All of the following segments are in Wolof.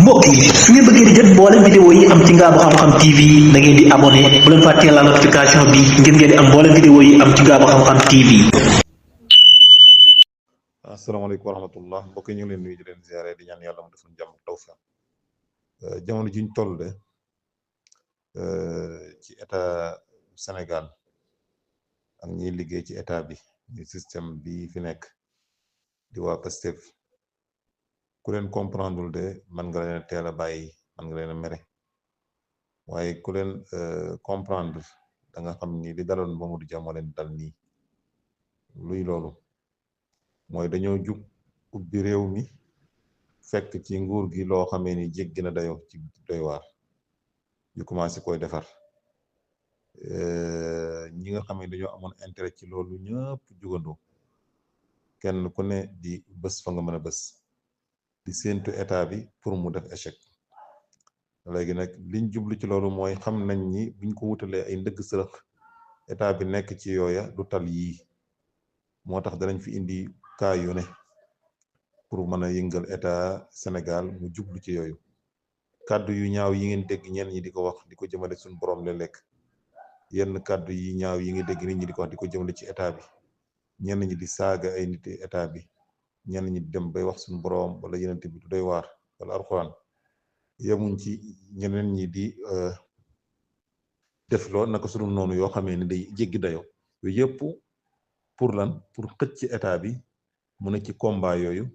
mbokk yi su ngeen bëggee di jot mboolem vidéo yi am ci Ngaabu Xam-Xam TV da ngeen di abonné bu leen fàttee la notification bi ngir ngeen di am mboolem vidéo yi am ci Ngaabu Xam-Xam TV. asalaamaaleykum wa rahmatullah mbokk yi ñu ngi leen nuyu di leen ziare di ñaan yàlla mu defal jàmm tawfiq jamono ji ñu toll de ci état Sénégal ak ñiy liggéey ci état bi ñu système bi fi nekk di waa Pastef ku leen comprendre de man nga leen teel a bàyyi man nga leen a mere waaye ku leen comprendre da nga xam ni li daloon Mamadou Dia moo leen dal nii luy loolu mooy dañoo jug ubbi réew mi fekk ci nguur gi loo xamee ni jéggi na dayo ci doy waar ñu commencé koy defar ñi nga xam ne dañoo amoon intérêt ci loolu ñëpp jugandoo kenn ku ne di bës fa nga mën a bës di séentu état bi pour mu def échec léegi nag liñ jublu ci loolu mooy xam nañ ni buñ ko wutalee ay ndëgg sërëx état bi nekk ci yooya du tal yii moo tax danañ fi indi kaa yu ne pour mën a yëngal état Sénégal mu jublu ci yooyu kàddu yu ñaaw yi ngeen dégg ñenn ñi di ko wax di ko jëmale suñu borom la lekk yenn kàddu yi ñaaw yi nga dégg nit ñi di ko wax di ko jëmale ci état bi ñenn ñi di saaga ay nit état bi ñenn ñi di dem bay wax suñu borom wala yeneen bi du doy waar wala alxuraan yemuñ ci ñeneen ñi di def loo naka sunu noonu yoo xamee ni day jéggi dayo yooyu yëpp pour lan pour xëcc ci état bi mu ne ci combat yooyu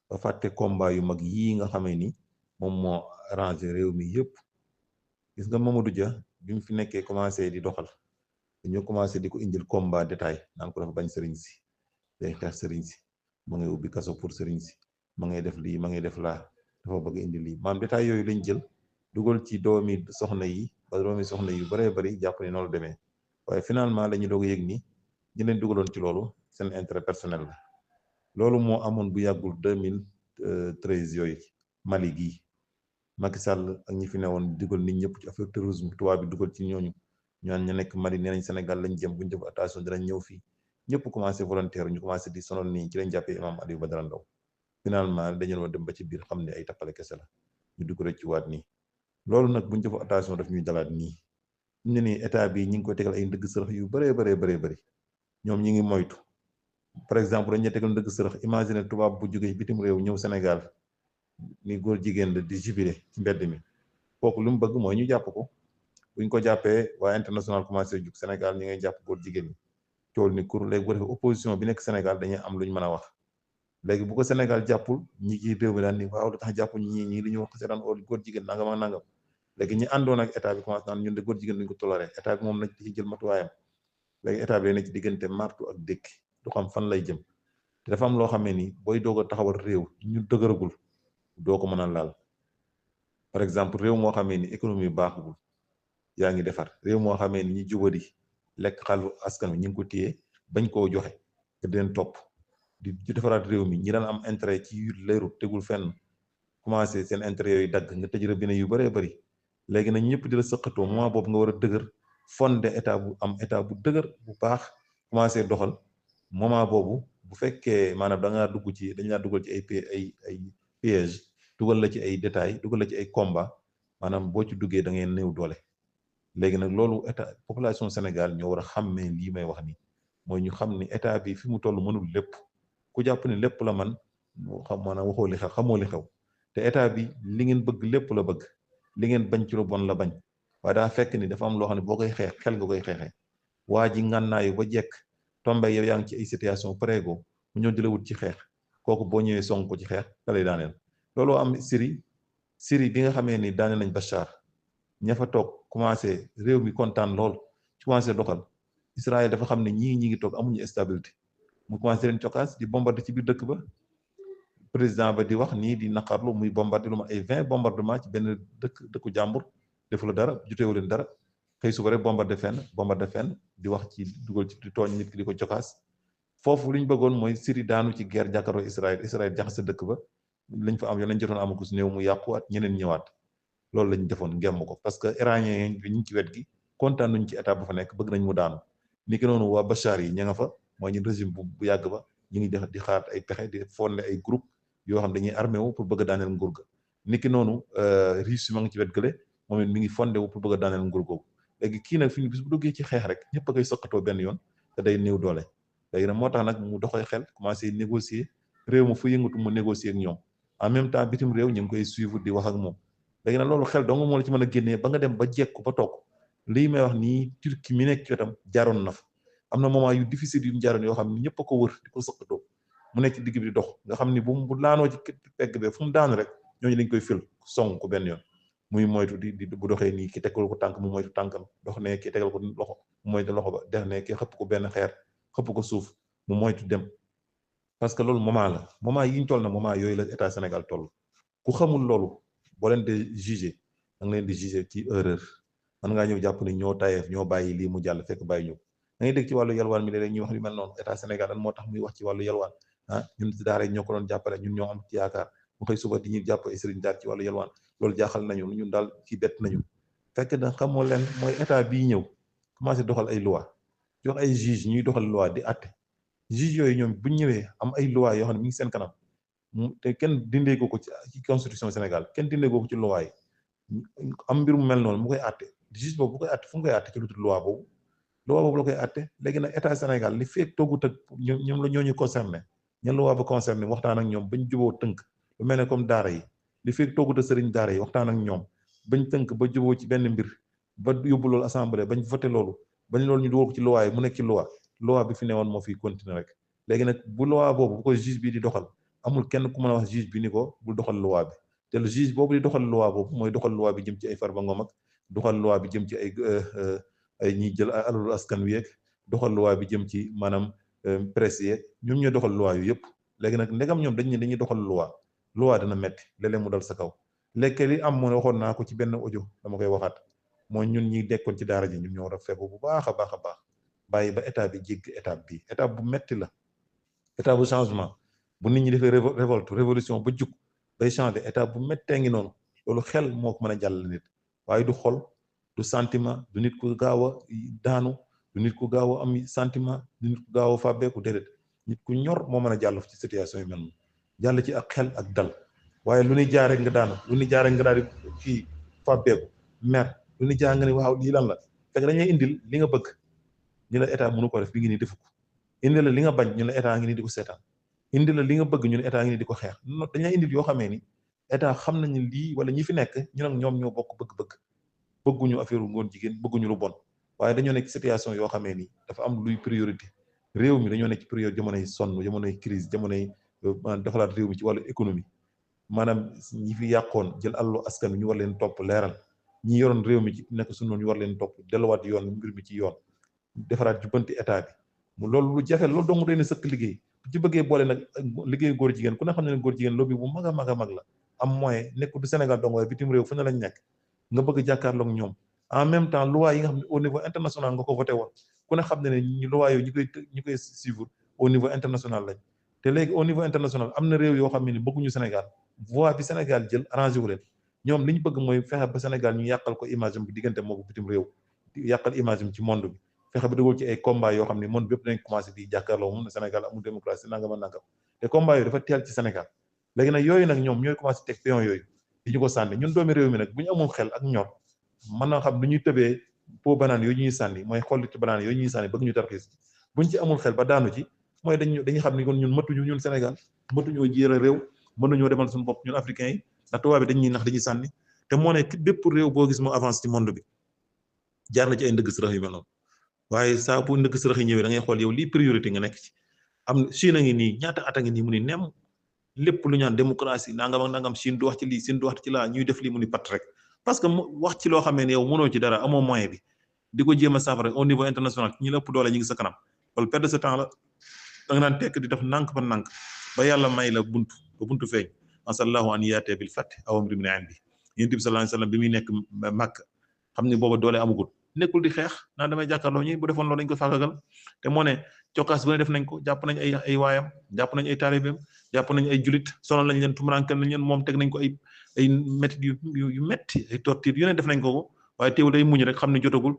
ba fàtte combat yu mag yii nga xamee ni moom moo arrangé réew mi yëpp gis nga Mamadou Dia bi mu fi nekkee commencé di doxal dañoo commencé di ko indil combat détail naan ko dafa bañ sëriñ si day xeex sëriñ si ma ngay ubbi kaso pour sëriñ si ma ngay def lii ma ngay def laa dafa bëgg indi lii maanaam détail yooyu lañ jël dugal ci doomi soxna yi ba doomi soxna yu baree bari jàpp ne noonu demee waaye finalement la ñu doog a yëg ni ñi leen dugaloon ci loolu seen intérêt personnel la loolu moo amoon bu yàggul 2013 yooyu Mali gii Macky Sall ak ñi fi newoon dugal nit ñëpp ci affaire terrorisme tubaab bi dugal ci ñooñu ñaan ña nekk Mali nee nañ Sénégal lañ jëm buñ def attention dinañ ñëw fii ñëpp commencé volontaire ñu commencé di sonal nii ci lañ jàppee imam Aliou Badara Ndaw finalement dañu dem ba ci biir xam ne ay tappale kese la ñu dugg rek ci waat nii loolu nag buñ def attention daf ñuy dalaat nii ñu ne nii état bi ñi ngi koy tegal ay ndëgg sërëx yu bëree ñoom ñi ngi moytu par exemple dañuy tegal ndëgg sërëx imagine tubaab bu jógee bitim réew ñëw Sénégal ni góor jigéen la di jubilé ci mbedd mi kooku lu mu bëgg mooy ñu jàpp ko buñ ko jàppee waa international commencé jug Sénégal ñi ngay jàpp góor jigéen ñi cool ni kur léegi bu defee opposition bi nekk Sénégal dañuy am luñ mën a wax léegi bu ko Sénégal jàppul ñi ci réew mi daan ni waaw lu tax jàppul ñi li ñu wax seetaan góor jigéen nangam ak nangam léegi ñi àndoon ak état bi commencé naan ñun de góor jigéen duñ ko toléré état bi moom nañ ci jël matuwaayam léegi état bi ne ci diggante martu ak dékki du xam fan lay jëm te dafa am loo xamee ni booy doog a taxawal réew ñu dëgëragul doo ko mën a laal par exemple réew moo xamee ni économie baaxugul yaa ngi defar réew moo xamee ni ñi jubadi lekk xaalu askan wi ñu ngi ko téye bañ koo joxe te di leen topp di defaraat réew mi ñi daan am intérêt ci yu leeru tegul fenn commencé seen intérêt yooyu dagg nga tëj robinet yu bëree bëri léegi nag ñëpp di la sëqatoo moment boobu nga war a dëgër fondé état bu dëgër bu baax commencé doxal moment boobu bu fekkee maanaam da ngaa dugg ci dañ laa dugal ci ay piège dugal la ci ay détails dugal la ci ay combat maanaam boo ci duggee da ngeen néew doole léegi nag loolu état population Sénégal ñoo war a xàmmee lii may wax ni mooy ñu xam ni état bi fi mu toll mënul lépp ku jàpp ni lépp la man xam maanaam waxoo li xew xamoo li xew te état bi li ngeen bëgg lépp la bëgg li ngeen bañ ci lu bon la bañ waaye daa fekk ni dafa am loo xam ne boo koy xeex xel nga koy xeexee waa ji ngànnaayu ba jekk tombe yow yaa ngi ci ay situation prégo mu ñëw di la wut ci xeex kooku boo ñëwee song ko ci xeex da lay daaneel looloo am Syrie bi nga xamee ni daane nañ Bachar ña fa toog commencé réew mi kontaan lool ci commencé doxal Israël dafa xam ne ñi ngi toog amuñu stabilité mu commencé leen cokkaas di bombardé ci biir dëkk ba président ba di wax nii di naqarlu muy bombardé lu ma ay 20 bombardement ci benn dëkku jàmbur defu la dara joteewu leen dara xëy suba rek bombardé fenn di wax ci dugal ci di tooñ nit ki di ko cokkaas foofu li ñu bëggoon mooy Syrie daanu ci guerre jàkkaarloo Israël jaxase dëkk ba lañ fa am yoon lañ jotoon amagu si néew mu yàquwaat ñeneen ñëwaat loolu lañ defoon ngemm ko parce que iranien yi ñu ci wet gi kontaan nañ ci état ba fa nekk bëgg nañ mu daanu ni ki noonu waa Bachar yi ña nga fa mooy ñu régime bu yàgg ba ñu ngi def di xaar ay pexe di fondé ay groupe yoo xam dañuy armé wu pour bëgg a daaneel nguur ga niki noonu Russie ma ngi ci wet gële moom it mi ngi fondé wu pour bëgg a daaneel nguur googu léegi kii nag fi bis bu duggee ci xeex rek ñëpp a koy sëqatoo benn yoon te day néew doole léegi nag moo tax nag mu doxee xel commencé négocier réew ma fu yëngatu mu négocier ak ñoom en même temps bitim réew ñu ngi koy suivre di wax ak moom léegi nag loolu xel dong moo la ci mën a génnee ba nga dem ba jekku ba toog lii may wax nii Turquie mi nekk ci wetam jaaroon na fa am na moment yu difficile yu mu jaaroon yoo xam ne ñëpp a ko wër di ko sëqatoo mu nekk ci digg bi di dox nga xam ni bu laanoo ci pegg be fu mu daanu rek ñooñu dañ koy fil song ko benn yoon muy moytu di bu doxee nii ki tegal ko tànk mu moytu tànkam dox ne ki tegal ko loxo mu moytu loxo ba def ne ki xëpp ko benn xeer xëpp ko suuf mu moytu dem parce que loolu moment yi ñu toll na moment yooyu la état Sénégal toll ku xamul loolu boo leen di juger da nga leen di juger ci erreur man ngaa ñëw jàpp ni ñoo tayeef ñoo bàyyi lii mu jàll fekk bàyyi ñëw da ngay dégg ci wàllu yalwaan mi léeg-léeg ñuy wax lu mel noonu état Sénégal lan moo tax muy wax ci wàllu yalwaan ñun ci daara ñoo ko doon jàppale ñun ñoo am ci yaakaar mu xëy suba di ñu jàpp ay sëriñ daal ci wàllu yalwaan loolu jaaxal nañu ñun daal ci bett nañu fekk da xamoo leen mooy état bii ñëw commencé doxal ay loi jox ay juge ñuy doxal loi di àtte juge yooyu ñoom buñ ñëwee am ay loi yoo xam ne mi ngi seen kanam te kenn dindee ko ci constitution Sénégal kenn dindee ko ci loi yi am mbir mu mel noonu mu koy àtte juge boobu bu koy àtte fu mu koy àtte ci lu tudd loi boobu la koy àtte léegi nag état Sénégal li fekk toogut ak ñoom la ñooñu concerné ñan loi ba concerné waxtaan ak ñoom bañ juboo tënk lu mel ne comme daara yi li fekk toogut ak sëriñ daara yi waxtaan ak ñoom bañ tënk ba juboo ci benn mbir ba yóbbu loolu assemblée bañ voté loolu bañ loolu ñu dugal ko ci loi yi mu nekk ci loi bi fi newoon moo fi continuer rek léegi nag bu loi boobu bu ko juge bi di doxal amul kenn ku mën a wax juge bi ni ko bul doxal loi bi te le juge boobu di doxal loi boobu mooy doxal loi bi jëm ci ay Farba Ngom ak doxal loi bi jëm ci ay ñiy jël alalu askan wi yeeg doxal loi bi jëm ci maanaam presse yeeg ñoom ñooy doxal loi yu yëpp léegi nag ndegam ñoom dañuy doxal loi dana metti léeg-léeg mu dal sa kaw léegi li am moo waxoon naa ko ci benn audio dama koy waxaat mooy ñun ñi dekkoon ci daara ji ñun ñoo war a fegu bu baax a baax bàyyi ba état bi jégg étape bi étape bu metti la étape bu changement bu nit ñi defee révolution ba jug day changer étape bu mettee ngi noonu loolu xel moo ko mën a jàll nit waaye du xol du sentiment du nit ku gaaw a daanu du nit ku gaaw a am sentiment du nit ku gaaw a fàbbeeku déedéet nit ku ñor moo mën a jàll ci situation yu mel noonu jàll ci ak xel ak dal waaye lu ni jaaree nga daanu lu ni jaaree nga daal di kii fàbbeeku mer lu ni jaar nga ni waaw lii lan la fekk dañuy indil li nga bëgg ñu la état mënu ko def bi ngi ni defu ko indi la li nga bañ ñu la état ngi ni di ko seetaan indi la li nga bëgg ñu ne état ngi ni di ko xeex dañuy indil yoo xamee ni état xam nañu lii wala ñi fi nekk ñu nag ñoom ñoo bokk bëgg-bëgg bëgguñu affaire ngoon jigéen bëgguñu lu bon waaye dañoo nekk situation yoo xamee ni dafa am luy priorité réew mi dañoo nekk ci priorité jamonoy sonn jamonoy crise jamonoy defalaat réew mi ci wàllu économie maanaam ñi fi yàqoon jël àllu askan wi ñu war leen topp leeral ñi yoroon réew mi ci nekk suñu noonu ñu war leen topp delluwaat yoon mbir mi ci yoon defaraat jubbanti état bi mu loolu lu jafe loolu dong doy na sëkk liggéey bu ci bëggee boole nag liggéey góor jigéen ku ne xam ne góor jigéen lobby bu mag a mag a mag la am moyen nekk du Sénégal dong waaye bitim réew fu ne lañ nekk nga bëgg jàkkaarloog ñoom en même temps loi yi nga xam ne au niveau international nga ko voté woon ku ne xam ne ne loi yooyu ñi koy suivre au niveau international lañ te léegi au niveau international am na réew yoo xam ne ni bëgguñu Sénégal voie bi Sénégal jël arrangé wu leen ñoom li ñu bëgg mooy fexe ba Sénégal ñu yàqal ko image am bi diggante moo ko bitim réew yàqal image am ci monde bi fexe ba dugal ci ay combat yoo xam ne monde bépp dañ commencé di jàkkaarloo moom ne Sénégal amul démocratie nangam ak nangam te combat yooyu dafa teel ci Sénégal léegi nag yooyu nag ñoom ñooy commencé teg pion yooyu di ñu ko sànni ñun doomi réew mi nag bu ñu amul xel ak ñor mën na xam lu ñuy tëbee po banaan yooyu ñuy sànni mooy xollitu banaan yooyu ñuy sànni bëgg ñu tarxiis buñ ci amul xel ba daanu ci mooy dañuy xam ni kon ñun matuñu ñun Sénégal matuñoo jiir a réew mënuñoo demal suñu bopp ñun africains yi ndax tubaab bi dañuy nax dañuy sànni te moo ne bépp réew boo gis moo avance ci monde bi jaar na ci ay ndëgg sërëx yu mel noonu waaye saa bu ndëgg sërëx yi ñëwee da ngay xool yow lii priorité nga nekk ci am Chine a ngi nii ñaata at a ngi nii mu ni nem lépp lu ñaan démocratie nangam ak nangam Chine du wax ci lii Chine du wax ci laa ñuy def lii mu ni pat rek parce que wax ci loo xamee ne yow mënoo ci dara amoo moyen bi di ko jéem a saafara au niveau international ñi la ëpp doole ñi ngi sa kanam loolu perte de ce temps la da nga naan tekk di def nànk ba nànk ba yàlla may la buntu feeñ asallahu an yaatee bil fath aw amrin min indi yonent bi sallallahu alayhi wasallam bi muy nekk Makka xam ni booba doole amagul nekkul di xeex naan damay jàkkaarloo ñi bu defoon loolu dañ ko faagagal te moo ne cokkaas bu ne def nañ ko jàpp nañ ay waayam jàpp nañ ay taalibeem jàpp nañ ay julit sonal nañ leen tumurankal nañ leen moom teg nañ ko ay métti yu metti ay torture yu ne def nañ ko waaye teewul day muñ rek xam ne jotagul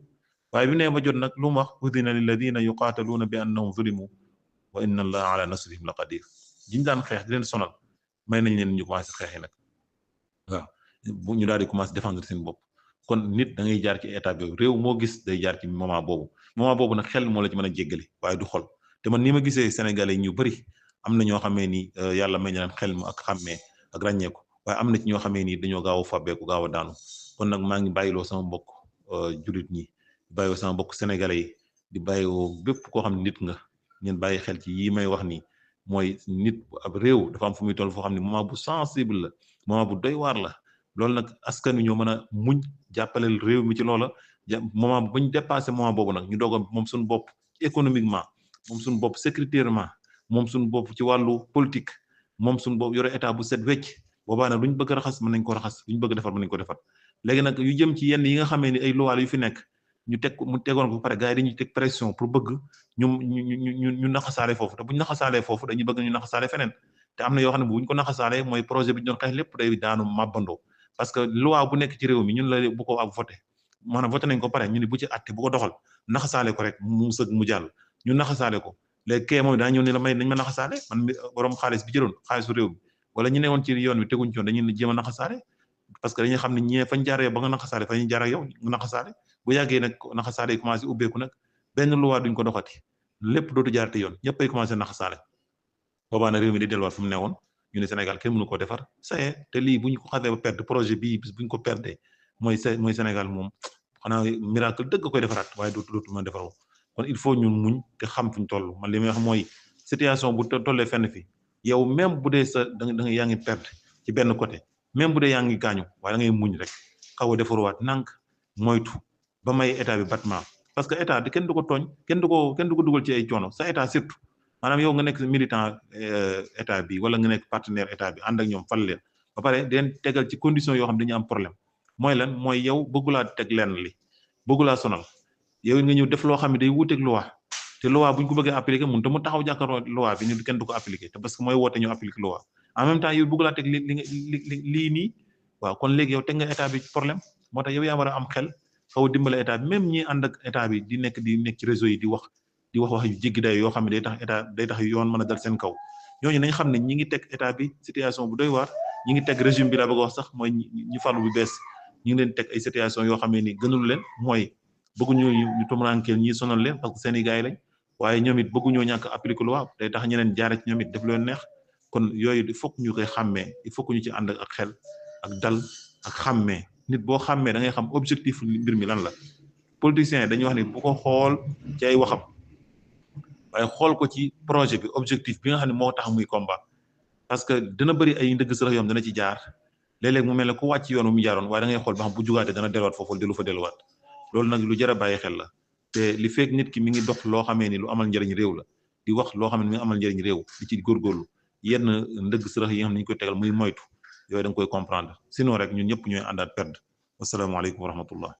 waaye bi ne ba jot nag lu mu wax udina lilladina yuqaataluuna bi annahum zulimu wa inna allaha ala nasrihim la qadir jiñ daan xeex di leen sonal may nañ leen ñu commencé xeex yi nag waaw bu ñu daal di commencer défendre seen bopp kon nit da ngay jaar ci étape yooyu réew moo gis day jaar ci moment boobu nag xel moo la ci mën a jéggale waaye du xol te man ni ma gisee sénégalais ñu bari am na ñoo xamee ni yàlla may na leen xel mu ak xàmmee ak ràññeeku waaye am na ci ñoo xamee ni dañoo gaaw a fàbbeeku gaaw a daanu kon nag maa ngi bàyyiloo sama mbokk julit ñi di bàyyiloo sama mbokk sénégalais yi di bàyyiloo bépp koo xam ne nit nga ngeen bàyyi xel ci yii may wax nii mooy nit ab réew dafa am fu muy toll foo xam ne moment bu sensible la moment bu doy waar la loolu nag askan wi ñoo mën a muñ jàppaleel réew mi ci loola moment bu ñu dépassé moment boobu nag ñu doog a moom suñu bopp économiquement moom suñu bopp sécuritairement moom suñu bopp ci wàllu politique moom suñu bopp yore état bu set wecc boobaa nag lu ñu bëgg a raxas mën nañ ko raxas lu ñu bëgg a defar mën nañ ko defar léegi nag yu jëm ci yenn yi nga xamee ni ay luwaal yu fi nekk ñu teg mu tegoon ko ba pare gars yi dañuy teg pression pour bëgg ñu naxasaale foofu te bu ñu naxasaalee foofu dañuy bëgg ñu naxasaale feneen te am na yoo xam ne bu ñu ko naxasaalee mooy projet bi ñu doon xeex lépp day daanu màbbandoo parce que loi bu nekk ci réew mi ñun la bu ko ak voté maanaam voté nañ ko pare ñu ne bu ci àtte bu ko doxal naxasaale ko rek mu sëg mu jàll ñu naxasaale ko léegi kee moom daa ñëw ni la may nañ ma naxasaale man borom xaalis bi jëloon xaalisu réew mi wala ñu ne woon ci yoon wi teguñ ci woon dañuy jéem a naxasaale parce que dañuy xam ne ñee fañ jaaree ba nga naxasaale fa ñu jaar ak yow nga naxasaale bu yàggee nag naxasaale yi commencé ubbeeku nag benn loi duñ ko doxati lépp dootu jaarate yoon ñëpp ay commencé naxasaale boobaa nag réew mi di delluwaat fu mu newoon ñu ne Sénégal kenn mënu ko defar c'est te lii bu ñu ko xasee ba perdre projet bii bis bu ñu ko perdre mooy Sénégal moom xanaa miracle dëgg koy defaraat waaye dootu mën a defaroo kon il faut ñun muñ te xam fuñ toll man li may wax mooy situation bu tollee fenn fi yow même bu dee sa da nga yaa ngi perdre ci benn côté même bu dee yaa ngi gaañu waaye da ngay muñ rek xaw a defaruwaat nànk moytu ba may état bi battement parce que état kenn du ko tooñ kenn du ko dugal ci ay coono sa état surtout maanaam yow nga nekk militant état bi wala nga nekk partenaire état bi ànd ak ñoom fal leen ba pare den tegal ci condition yoo xam dañu am problème mooy lan mooy yow bëggulaa teg lenn li bëggulaa sonal yow nga ñëw def loo xam ne day wuuteeg loi te loi bu ñu ko bëggee appliquer mun te mu taxaw jàkkaarloo loi bi ñu kenn du ko appliquer te parce que mooy woote ñu appliquer loi en même temps yow bëggulaa teg lii nii waaw kon léegi yow teg nga état bi problème moo tax yow yaa war a am xel xaw a dimbale état bi même ñi ànd ak état bi di nekk ci réseau yi di wax wax yu jéggi day yoo xam ne day tax yoon mën a dal seen kaw ñooñu nañ xam ne ñi ngi teg état bi situation bu doy waar ñi ngi teg régime bi la bëgg a wax sax mooy ñu falu bu bees ñi ngi leen teg ay situation yoo xam ne ni gënul leen mooy bëgguñu ñu tumurankeel ñi sonal leen parce que seen i gars yi lañ waaye ñoom it bëgguñoo ñàkk appliquer loi day tax ñeneen jaare ci ñoom it def leen neex kon yooyu il faut que ñu koy xàmmee il faut que ñu ci ànd ak xel ak dal ak xàmmee nit boo xàmmee da ngay xam objectif mbir mi lan la politicien dañuy wax ni bu ko xool ci ay waxam waaye xool ko ci projet bi objectif bi nga xam ne moo tax muy combat parce que dina bëri ay ndëgg sërëx yoom dana ci jaar léeg-léeg mu mel ne ku wàcc yoon mu jaaroon waaye da ngay xool ba xam bu jugaatee dana delluwaat foofu dellu fa delluwaat loolu nag lu jar a bàyyi xel la te li fekk nit ki mi ngi dox loo xamee ni lu amal njëriñ réew la di wax loo xam ne mi ngi amal njëriñ réew di ci góorgóorlu yenn ndëgg sërëx yi nga xam ne ñu koy tegal muy moytu yooyu da nga koy comprendre sinon rek ñun ñëpp ñooy àndaat perdre wasalaamaaleykum wa rahmatullah